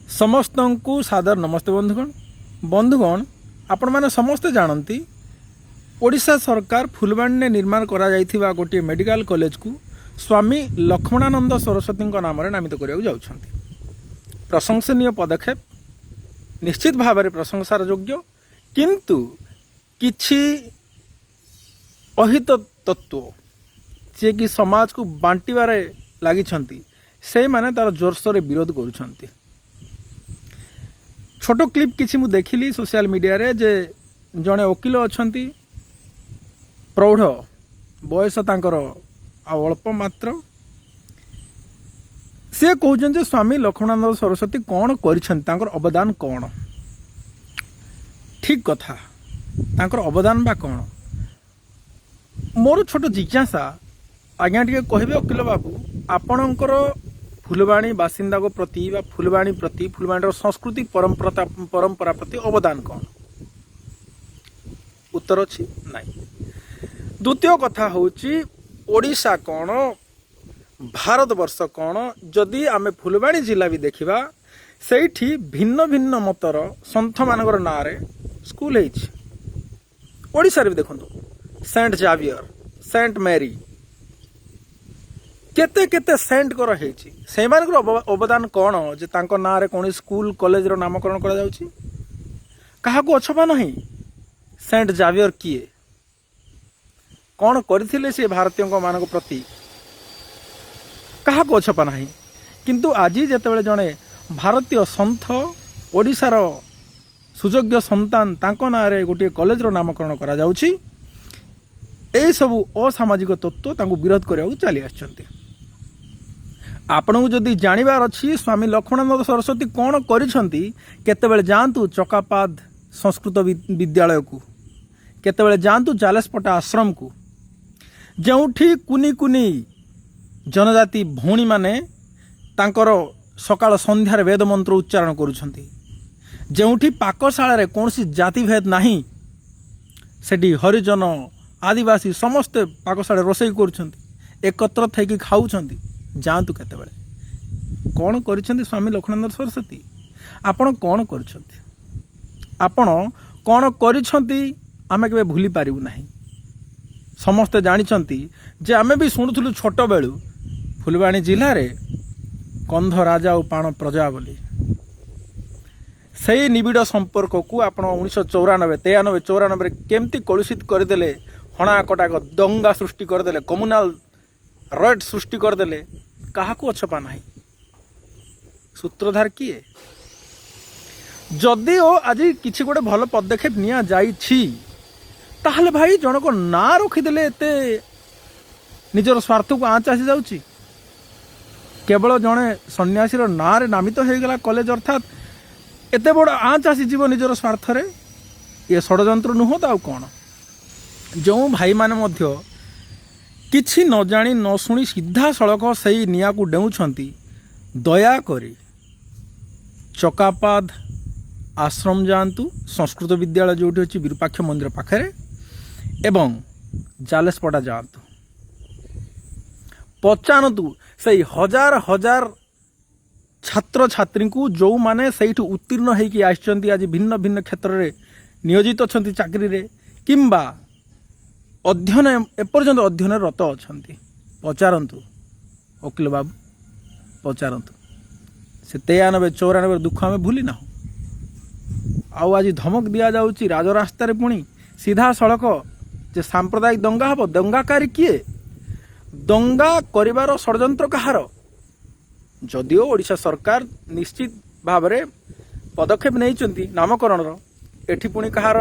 समस्त को सादर नमस्ते बंधुगण आपण मैंने समस्ते जानती ओडिशा सरकार फुलबाणी निर्माण करा जाइथिबा गोटे मेडिकल कॉलेज को स्वामी लक्ष्मणानंद सरस्वती नाम नामित करने जाउछंती। प्रशंसनीय पदक्षेप निश्चित भाव में प्रशंसार योग्य, किंतु किछि अहित तत्व जे कि समाज को बांटिबारे लागिछंती से माने तार जोरसोर विरोध करुछंती। छोटो क्लिप किसी मु देखिली सोशल मीडिया रे जे जड़े वकिल अछंती प्रौढ़ बयस तांकर अल्प मात्र से कहते स्वामी लक्ष्मणानंद सरस्वती कौन कर अवदान कौन ठीक कथा तांकर अवदान बा कौन। मोर छोट जिज्ञासा आज्ञा टे कहे वकिल बाबू आपणकर फुलबाणी बासिंदा को प्रति फुलबाणी प्रति फुलबाणी संस्कृति परंपरा प्रति अवदान कौन? उत्तर अच्छी नाई। द्वितीय कथा होची ओडिशा कौन भारत वर्ष कौन जदि आमे फुलबाणी जिला भी देखिबा सेठी भिन्न भिन्न मतर संथ मानकर ना रे स्कूल है। ओडिशा रे भी देखंतु सेंट जावियर सेंट मेरी केते केते सेंट कर हेछि से मानकर अवदान कौन जे तांको ना रे कोनी स्कूल कॉलेज रो नामकरण करा जाउछि? कहा को अछपा नहीं सेंट जावियर किए कौन करथिले से भारतीय मान प्रति कहा को अछपा नहीं। किंतु आज जेतेबेले जणे भारतीय संथ ओडिशार सुयोग्य संतान तांको ना रे गोटे कॉलेज रो नामकरण करा जाउछि, एई सबु असामाजिक तत्व तांको विरोध करिया चली आछंती। आपन जदि जानिबार अच्छी स्वामी लक्ष्मणानंद सरस्वती कौन करिसंती केतेबेले जांतु चकापाद संस्कृत विद्यालय को, केतेबेले जांतु जालेसपटा आश्रम को, जोठी कुनी कुनी जनजाति भौणी माने तांकर सकाळ संध्यार वेद मंत्र उच्चारण करुछंती, जोठी पाकशाला रे कोनसी जाति भेद नहीं सेठी हरिजन आदिवासी समस्ते पाकशाला रोषेई करुछंती एकत्र थैकी खाउछंती। जातु केतेबेले कौन करिसंती स्वामी लक्ष्मणानंद सरस्वती? आपण कौन करिसंती? आपण कौन करिसंती आमे केबे भूली पारिबु नाही। समस्ते जानिसंती जे आमे भी शुणुथुलु छोट बेलु फुलबाणी जिल्ला रे कंध राजा और पाण प्रजा बोली सही निबिड़ संपर्क को आपण 1994 93 केमती कलुषित करदेले, हणा कटाक दंगा सृष्टि करदेले, कम्युनाल रॉयट सृष्टि करदेले, कहा को अछपा नहीं। सूत्रधार किए? जदि ओ आज किसी गोटे भल पदक्षेप निया जाइछि ताहले भाई जनक ना रखिदेले एते निजर स्वार्थ को आँच आसी जाउछि। केवल जड़े सन्यासी ना रे नामित हो गला कॉलेज अर्थात एते बड़ आँच आसी जीव निजर स्वार्थ रे, ये षड्यंत्र नुह तो कौन? जो भाई माने मध्य किछि न जानी न शुणी सीधा सड़क से निया को डेउछंती, दया करी चकापाद आश्रम जातु संस्कृत विद्यालय जोटी अच्छी विरूपाक्ष मंदिर पाखे एवं जालेसपटा जातु पचानतु से हजार हजार छात्र छात्री को जो माने सहीठु उत्तीर्ण होगी आसचंती आज भिन्न भिन्न क्षेत्र में नियोजित अच्छा चाकरी रे किंबा अध्ययन एपर्यंत अध्ययन रत अछंती। पचारंतु वकील बाबू पचारंतु से 93 94 दुख आम भूली ना आउ आज धमक दिया जाउची राजरास्ता रे पुणी सीधा सड़क जे सांप्रदायिक दंगा हबो। दंगाकारी किए? दंगा करिवार षड्यंत्र कहार? जदिओ ओडिशा सरकार निश्चित भाव में पदक्षेप नहीं नामकरण एठी पुणी कहार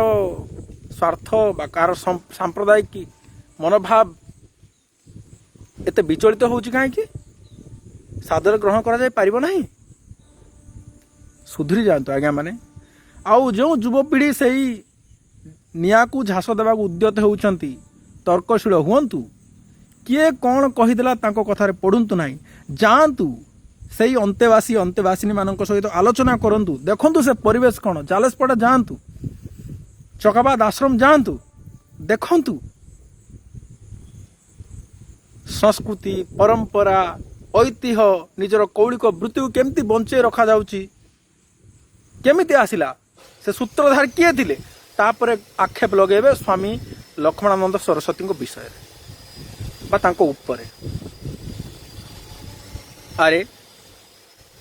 स्वार्थ बा कार सांप्रदायिक मनोभाव एते विचलित होउची काहे सादर ग्रहण करा जाय पारिबो नाही? सुधरी जातु आज्ञा माने। आउ जो युवपीढ़ी से निया को झास देवा उद्यत होउचंती तर्कशील हुअंतु, किए कौन कहीदेला तांको कथारे पड़ुंतु नाही, जातु से अंतेवासिनी मानक सहित आलोचना करंतु, देखंतु से परिवेश कौन, जालेसपटा जातु चकाबाद आश्रम जातु देखंतु संस्कृति परंपरा ऐतिह्य निजर कौलिक वृत्ति को केमती बंचे रखा जाउची केमिति आसिला से सूत्रधार किए थिले तापर आक्षेप लगेबे स्वामी लक्ष्मणानंद सरस्वती विषय बा तांको उपरे। अरे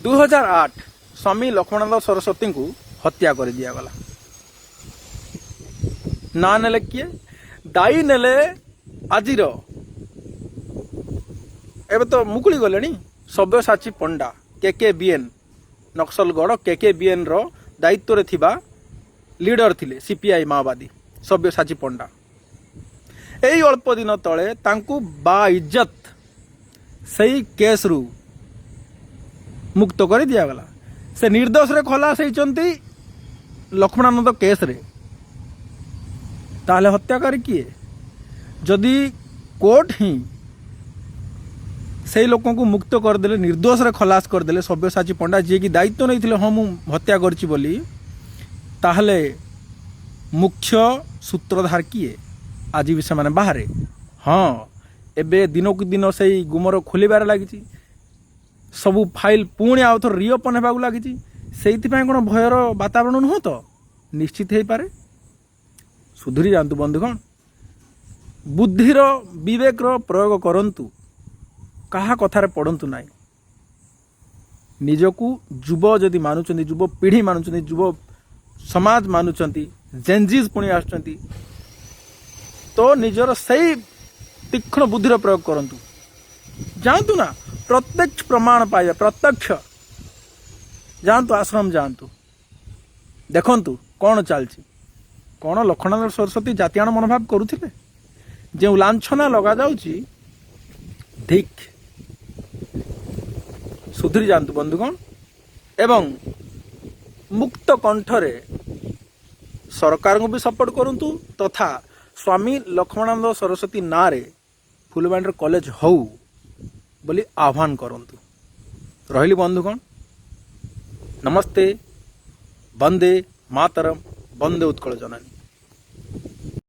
2008 स्वामी लक्ष्मणानंद सरस्वती को हत्या कर दिया गला। ना नेले किए दाई नेले आजिर एबे तो मुकुली गले सब्यसाची पंडा केकेबीएन नक्सलगढ़ केकेबीएन रो दायित्व रे थिबा लीडर थिले सीपीआई माओवादी सब्यसाची पंडा। एई अल्प दिन तले तांकु बा इज्जत सही केस रु मुक्त कर दिया गला। से निर्दोष रे खलास होइचंती लक्ष्मणानंद केस रे। ताले हत्याकारी किए जदि कोर्ट ही से लोक को मुक्त करदे निर्दोष रे खलास करदे सब्यसाची पंडा जी की दायित्व नहीं थे हाँ मु हत्या करची बोली ताहले मुख्य सूत्रधार किए आज भी से बाहर। हाँ एबे दिनकू दिन से गुमर खोलिबार लगी सबू फाइल पुणी आउ थोर रिओपन होगा लगी से कौन भयर वातावरण नुह तो निश्चित हो पारे। सुधुरी जातु बंधुगण बुद्धिर विवेकर प्रयोग करंतु कहा कथार पड़तु ना। निजकू युव जदि मानुंट युव पीढ़ी मानुंट युव समाज मानुंट जेनजीज पुणी आसुंच तो निजर सही तीक्ष्ण बुद्धिर प्रयोग करंतु। जातु ना प्रत्यक्ष प्रमाण पाइबा प्रत्यक्ष जातु आश्रम जातु देखंतु कौन चलती कौन लक्ष्मणानंद सरस्वती जातियाण मनोभाव करुथिले जो लांछना लगा जाउची ठीक। सुधरी जातु बंधुगण एवं मुक्त कंठरे सरकार को भी सपोर्ट करंतु तथा स्वामी लक्ष्मणानंद सरस्वती ना रे फुलबाणी कॉलेज हौ बोली आह्वान करंतु। रहिली बंधुगण नमस्ते। वंदे मातरम। वंदे उत्कल जननी।